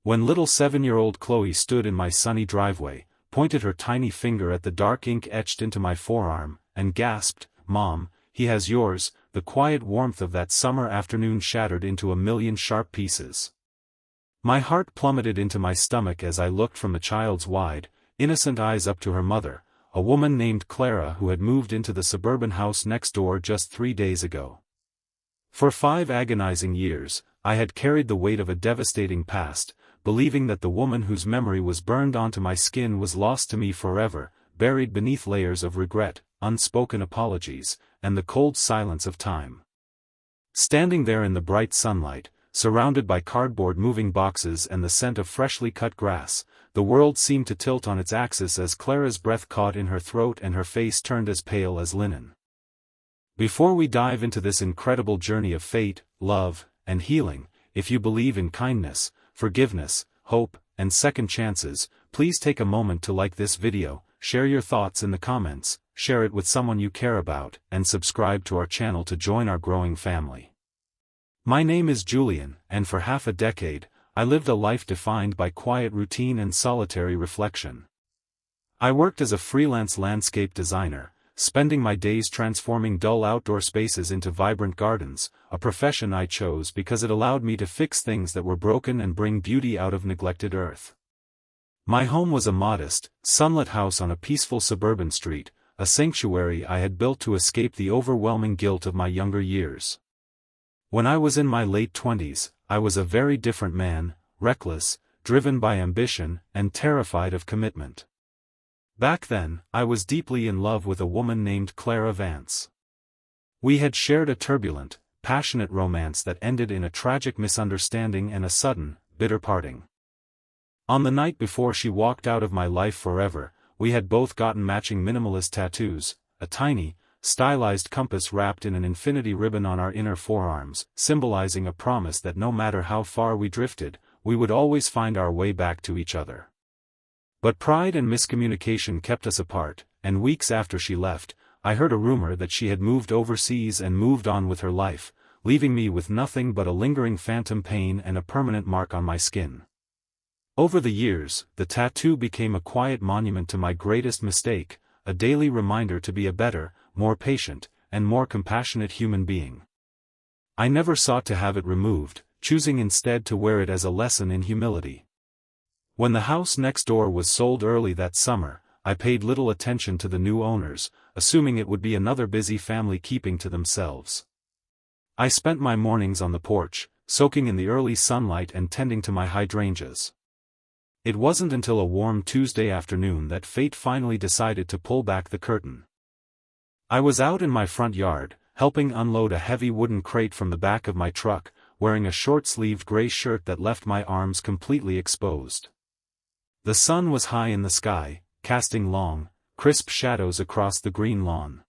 When little 7-year-old Chloe stood in my sunny driveway, pointed her tiny finger at the dark ink etched into my forearm, and gasped, "Mom, he has yours," the quiet warmth of that summer afternoon shattered into a million sharp pieces. My heart plummeted into my stomach as I looked from the child's wide, innocent eyes up to her mother, a woman named Clara who had moved into the suburban house next door just 3 days ago. For 5 agonizing years, I had carried the weight of a devastating past, believing that the woman whose memory was burned onto my skin was lost to me forever, buried beneath layers of regret, unspoken apologies, and the cold silence of time. Standing there in the bright sunlight, surrounded by cardboard moving boxes and the scent of freshly cut grass, the world seemed to tilt on its axis as Clara's breath caught in her throat and her face turned as pale as linen. Before we dive into this incredible journey of fate, love, and healing, if you believe in kindness, forgiveness, hope, and second chances, please take a moment to like this video, share your thoughts in the comments, share it with someone you care about, and subscribe to our channel to join our growing family. My name is Julian, and for half a decade, I lived a life defined by quiet routine and solitary reflection. I worked as a freelance landscape designer, spending my days transforming dull outdoor spaces into vibrant gardens, a profession I chose because it allowed me to fix things that were broken and bring beauty out of neglected earth. My home was a modest, sunlit house on a peaceful suburban street, a sanctuary I had built to escape the overwhelming guilt of my younger years. When I was in my late 20s, I was a very different man, reckless, driven by ambition, and terrified of commitment. Back then, I was deeply in love with a woman named Clara Vance. We had shared a turbulent, passionate romance that ended in a tragic misunderstanding and a sudden, bitter parting. On the night before she walked out of my life forever, we had both gotten matching minimalist tattoos, a tiny, stylized compass wrapped in an infinity ribbon on our inner forearms, symbolizing a promise that no matter how far we drifted, we would always find our way back to each other. But pride and miscommunication kept us apart, and weeks after she left, I heard a rumor that she had moved overseas and moved on with her life, leaving me with nothing but a lingering phantom pain and a permanent mark on my skin. Over the years, the tattoo became a quiet monument to my greatest mistake, a daily reminder to be a better, more patient, and more compassionate human being. I never sought to have it removed, choosing instead to wear it as a lesson in humility. When the house next door was sold early that summer, I paid little attention to the new owners, assuming it would be another busy family keeping to themselves. I spent my mornings on the porch, soaking in the early sunlight and tending to my hydrangeas. It wasn't until a warm Tuesday afternoon that fate finally decided to pull back the curtain. I was out in my front yard, helping unload a heavy wooden crate from the back of my truck, wearing a short-sleeved gray shirt that left my arms completely exposed. The sun was high in the sky, casting long, crisp shadows across the green lawn.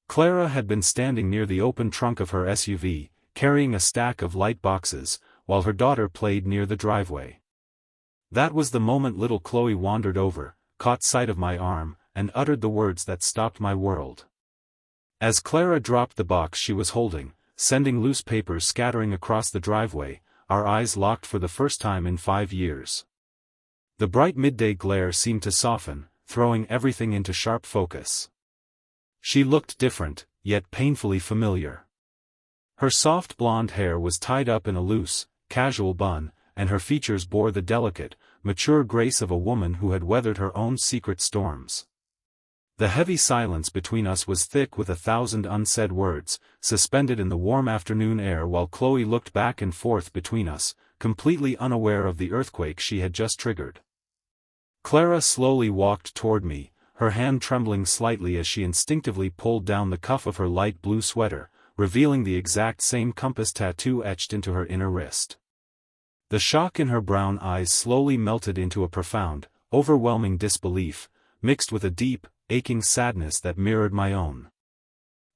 Clara had been standing near the open trunk of her SUV, carrying a stack of light boxes, while her daughter played near the driveway. That was the moment little Chloe wandered over, caught sight of my arm, and uttered the words that stopped my world. As Clara dropped the box she was holding, sending loose papers scattering across the driveway, our eyes locked for the first time in 5 years. The bright midday glare seemed to soften, throwing everything into sharp focus. She looked different, yet painfully familiar. Her soft blonde hair was tied up in a loose, casual bun, and her features bore the delicate, mature grace of a woman who had weathered her own secret storms. The heavy silence between us was thick with 1,000 unsaid words, suspended in the warm afternoon air while Chloe looked back and forth between us, completely unaware of the earthquake she had just triggered. Clara slowly walked toward me, her hand trembling slightly as she instinctively pulled down the cuff of her light blue sweater, revealing the exact same compass tattoo etched into her inner wrist. The shock in her brown eyes slowly melted into a profound, overwhelming disbelief, mixed with a deep, aching sadness that mirrored my own.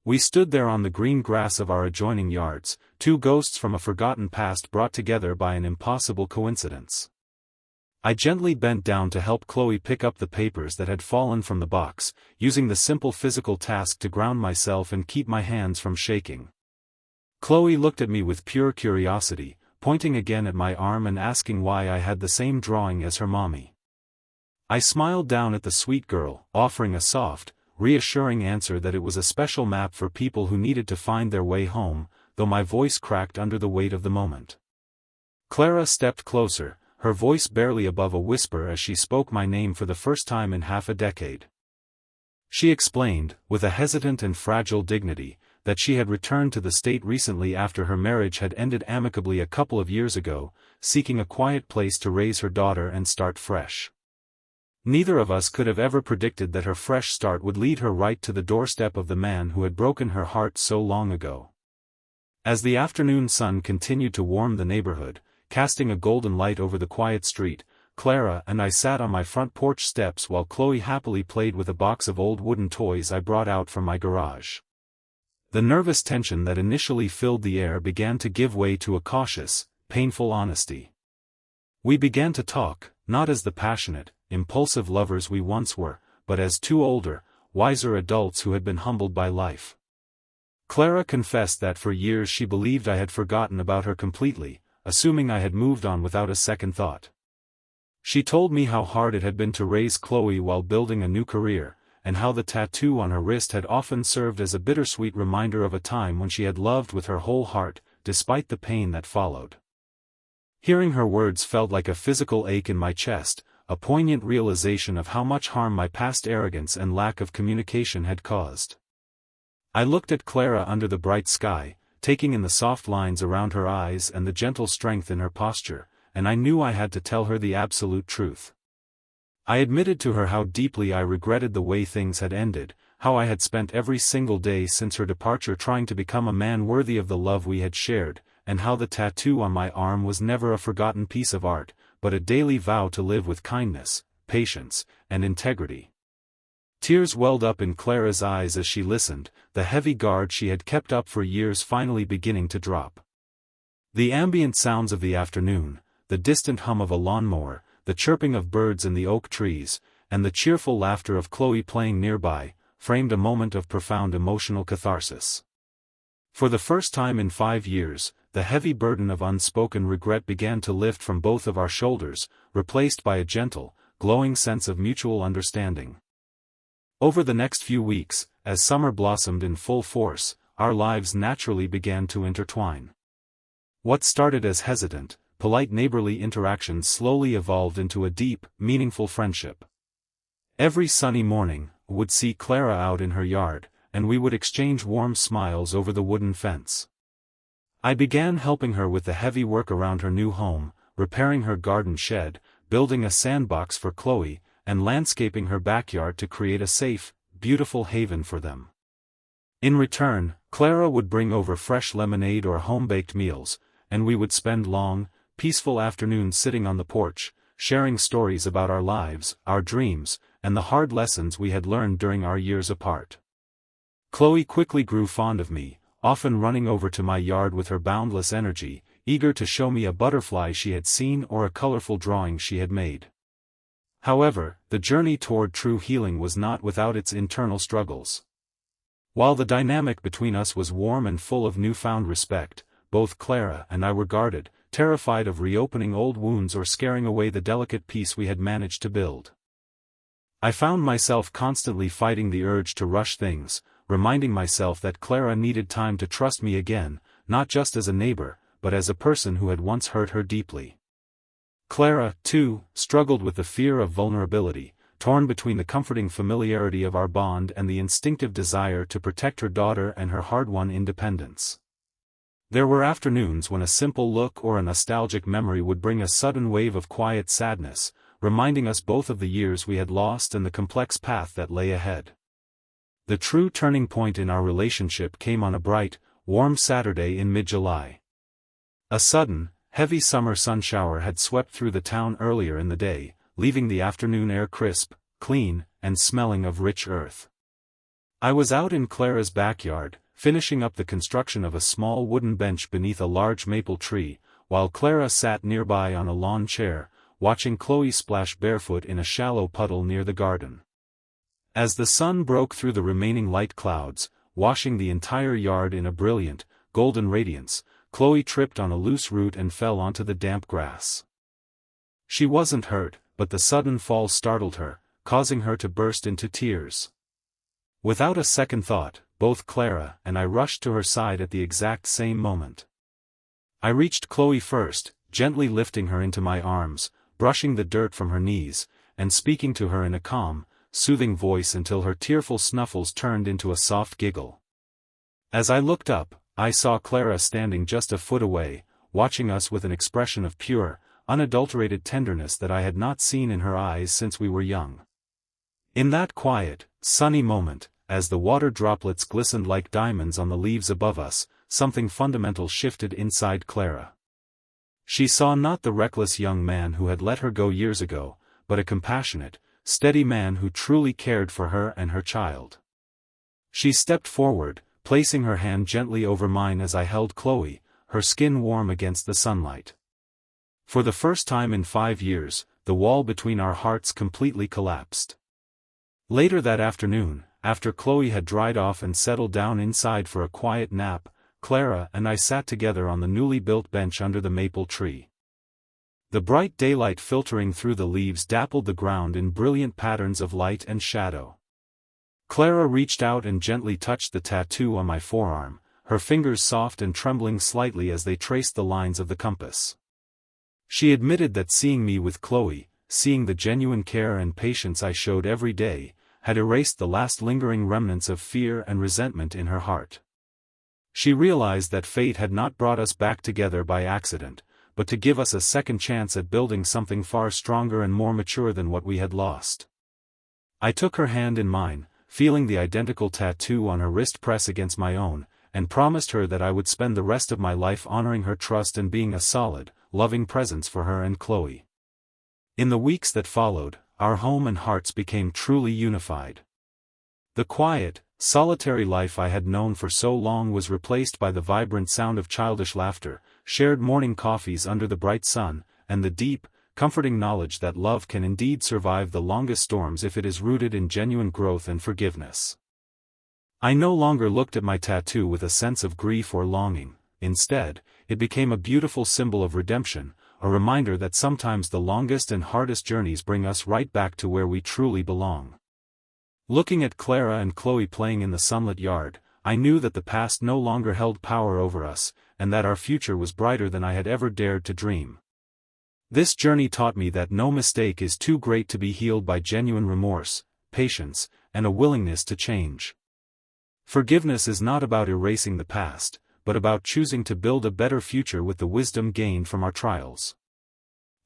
We stood there on the green grass of our adjoining yards, 2 ghosts from a forgotten past brought together by an impossible coincidence. I gently bent down to help Chloe pick up the papers that had fallen from the box, using the simple physical task to ground myself and keep my hands from shaking. Chloe looked at me with pure curiosity, pointing again at my arm and asking why I had the same drawing as her mommy. I smiled down at the sweet girl, offering a soft, reassuring answer that it was a special map for people who needed to find their way home, though my voice cracked under the weight of the moment. Clara stepped closer, her voice barely above a whisper as she spoke my name for the first time in half a decade. She explained, with a hesitant and fragile dignity, that she had returned to the state recently after her marriage had ended amicably a couple of years ago, seeking a quiet place to raise her daughter and start fresh. Neither of us could have ever predicted that her fresh start would lead her right to the doorstep of the man who had broken her heart so long ago. As the afternoon sun continued to warm the neighborhood, casting a golden light over the quiet street, Clara and I sat on my front porch steps while Chloe happily played with a box of old wooden toys I brought out from my garage. The nervous tension that initially filled the air began to give way to a cautious, painful honesty. We began to talk, not as the passionate, impulsive lovers we once were, but as two older, wiser adults who had been humbled by life. Clara confessed that for years she believed I had forgotten about her completely, assuming I had moved on without a second thought. She told me how hard it had been to raise Chloe while building a new career, and how the tattoo on her wrist had often served as a bittersweet reminder of a time when she had loved with her whole heart, despite the pain that followed. Hearing her words felt like a physical ache in my chest, a poignant realization of how much harm my past arrogance and lack of communication had caused. I looked at Clara under the bright sky, taking in the soft lines around her eyes and the gentle strength in her posture, and I knew I had to tell her the absolute truth. I admitted to her how deeply I regretted the way things had ended, how I had spent every single day since her departure trying to become a man worthy of the love we had shared, and how the tattoo on my arm was never a forgotten piece of art, but a daily vow to live with kindness, patience, and integrity. Tears welled up in Clara's eyes as she listened, the heavy guard she had kept up for years finally beginning to drop. The ambient sounds of the afternoon, the distant hum of a lawnmower, the chirping of birds in the oak trees, and the cheerful laughter of Chloe playing nearby, framed a moment of profound emotional catharsis. For the first time in 5 years, the heavy burden of unspoken regret began to lift from both of our shoulders, replaced by a gentle, glowing sense of mutual understanding. Over the next few weeks, as summer blossomed in full force, our lives naturally began to intertwine. What started as hesitant, polite neighborly interactions slowly evolved into a deep, meaningful friendship. Every sunny morning, we would see Clara out in her yard, and we would exchange warm smiles over the wooden fence. I began helping her with the heavy work around her new home, repairing her garden shed, building a sandbox for Chloe, and landscaping her backyard to create a safe, beautiful haven for them. In return, Clara would bring over fresh lemonade or home-baked meals, and we would spend long, peaceful afternoons sitting on the porch, sharing stories about our lives, our dreams, and the hard lessons we had learned during our years apart. Chloe quickly grew fond of me, often running over to my yard with her boundless energy, eager to show me a butterfly she had seen or a colorful drawing she had made. However, the journey toward true healing was not without its internal struggles. While the dynamic between us was warm and full of newfound respect, both Clara and I were guarded, terrified of reopening old wounds or scaring away the delicate peace we had managed to build. I found myself constantly fighting the urge to rush things, reminding myself that Clara needed time to trust me again, not just as a neighbor, but as a person who had once hurt her deeply. Clara, too, struggled with the fear of vulnerability, torn between the comforting familiarity of our bond and the instinctive desire to protect her daughter and her hard-won independence. There were afternoons when a simple look or a nostalgic memory would bring a sudden wave of quiet sadness, reminding us both of the years we had lost and the complex path that lay ahead. The true turning point in our relationship came on a bright, warm Saturday in mid-July. A sudden, heavy summer sun shower had swept through the town earlier in the day, leaving the afternoon air crisp, clean, and smelling of rich earth. I was out in Clara's backyard, finishing up the construction of a small wooden bench beneath a large maple tree, while Clara sat nearby on a lawn chair, watching Chloe splash barefoot in a shallow puddle near the garden. As the sun broke through the remaining light clouds, washing the entire yard in a brilliant, golden radiance, Chloe tripped on a loose root and fell onto the damp grass. She wasn't hurt, but the sudden fall startled her, causing her to burst into tears. Without a second thought, both Clara and I rushed to her side at the exact same moment. I reached Chloe first, gently lifting her into my arms, brushing the dirt from her knees, and speaking to her in a calm, soothing voice until her tearful snuffles turned into a soft giggle. As I looked up, I saw Clara standing just a foot away, watching us with an expression of pure, unadulterated tenderness that I had not seen in her eyes since we were young. In that quiet, sunny moment, as the water droplets glistened like diamonds on the leaves above us, something fundamental shifted inside Clara. She saw not the reckless young man who had let her go years ago, but a compassionate, steady man who truly cared for her and her child. She stepped forward, placing her hand gently over mine as I held Chloe, her skin warm against the sunlight. For the first time in 5 years, the wall between our hearts completely collapsed. Later that afternoon, after Chloe had dried off and settled down inside for a quiet nap, Clara and I sat together on the newly built bench under the maple tree. The bright daylight filtering through the leaves dappled the ground in brilliant patterns of light and shadow. Clara reached out and gently touched the tattoo on my forearm, her fingers soft and trembling slightly as they traced the lines of the compass. She admitted that seeing me with Chloe, seeing the genuine care and patience I showed every day, had erased the last lingering remnants of fear and resentment in her heart. She realized that fate had not brought us back together by accident, but to give us a second chance at building something far stronger and more mature than what we had lost. I took her hand in mine, feeling the identical tattoo on her wrist press against my own, and promised her that I would spend the rest of my life honoring her trust and being a solid, loving presence for her and Chloe. In the weeks that followed, our home and hearts became truly unified. The quiet, solitary life I had known for so long was replaced by the vibrant sound of childish laughter, shared morning coffees under the bright sun, and the deep, comforting knowledge that love can indeed survive the longest storms if it is rooted in genuine growth and forgiveness. I no longer looked at my tattoo with a sense of grief or longing. Instead, it became a beautiful symbol of redemption, a reminder that sometimes the longest and hardest journeys bring us right back to where we truly belong. Looking at Clara and Chloe playing in the sunlit yard, I knew that the past no longer held power over us, and that our future was brighter than I had ever dared to dream. This journey taught me that no mistake is too great to be healed by genuine remorse, patience, and a willingness to change. Forgiveness is not about erasing the past, but about choosing to build a better future with the wisdom gained from our trials.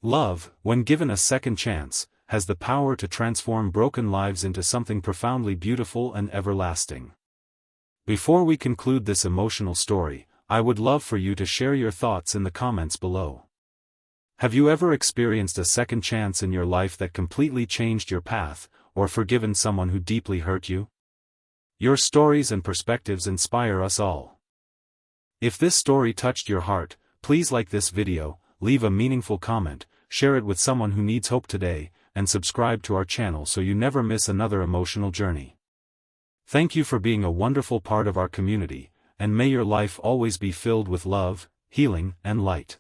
Love, when given a second chance, has the power to transform broken lives into something profoundly beautiful and everlasting. Before we conclude this emotional story, I would love for you to share your thoughts in the comments below. Have you ever experienced a second chance in your life that completely changed your path, or forgiven someone who deeply hurt you? Your stories and perspectives inspire us all. If this story touched your heart, please like this video, leave a meaningful comment, share it with someone who needs hope today, and subscribe to our channel so you never miss another emotional journey. Thank you for being a wonderful part of our community, and may your life always be filled with love, healing, and light.